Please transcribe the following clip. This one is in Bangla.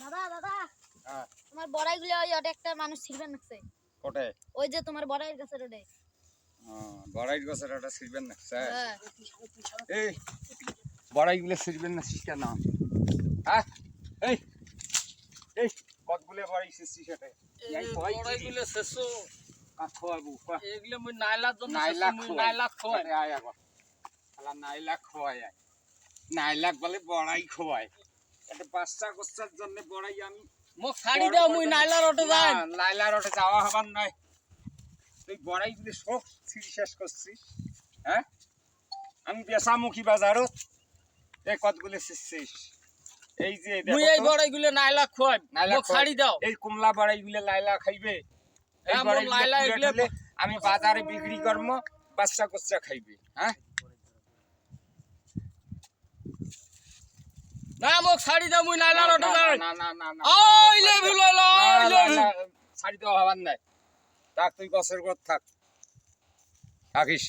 দাদা দাদা হ্যাঁ তোমার বড়াইগুলো ওই ওটা একটা মানুষ ছিড়বেন নাকছে কোটে ওই যে তোমার বড়াইয়ের কাছে রোডে বড়াই গাছের ওটা ছিড়বেন না স্যার হ্যাঁ এই বড়াইগুলো ছিড়বেন না কেন হ্যাঁ এই এই কতগুলো বড়াই ছিড়ছি সেটা বড়াইগুলো শেষো কাজ খোয়াবো এগুলো মুই নাইলার জন্য নাইলাক নাইলাক খোয়াই আয় আবার শালা নাইলাক খোয়ায় নাইলাক বলে বড়াই খোয়ায় একটা বাচ্চা কোচ্চার জন্য বড়াই আমি মোক ছাড়ি দাও মুই নাইলার অটো যাই নাইলার ওটা যাওয়া হবার নয় তুই বড়াইগুলো সব ছিঁড়ি শেষ করছিস হ্যাঁ আমি বেসামুখী বাজারত এই কতগুলো ছিঁড়ছিস এই যে মুই এই বড়াইগুলো নাইলাক খোয়াই মোক ছাড়ি দাও এই কুমলা বড়াইগুলো লাইলা খাইবে এই এমন বড়াইগুলো লাইলা পুড়ে এগুলো ঠুলে আমি বাজারে বিক্রি করবো বাচ্চা কোচ্চা খাইবে হ্যাঁ না মোক ছাড়ি দাও মুই নাইলার অটো যাই না না না না ওই লেভেল ওই লেভেল ছাড়ি দেওয়া হবার নাই থাক তুই বছর পর থাকিস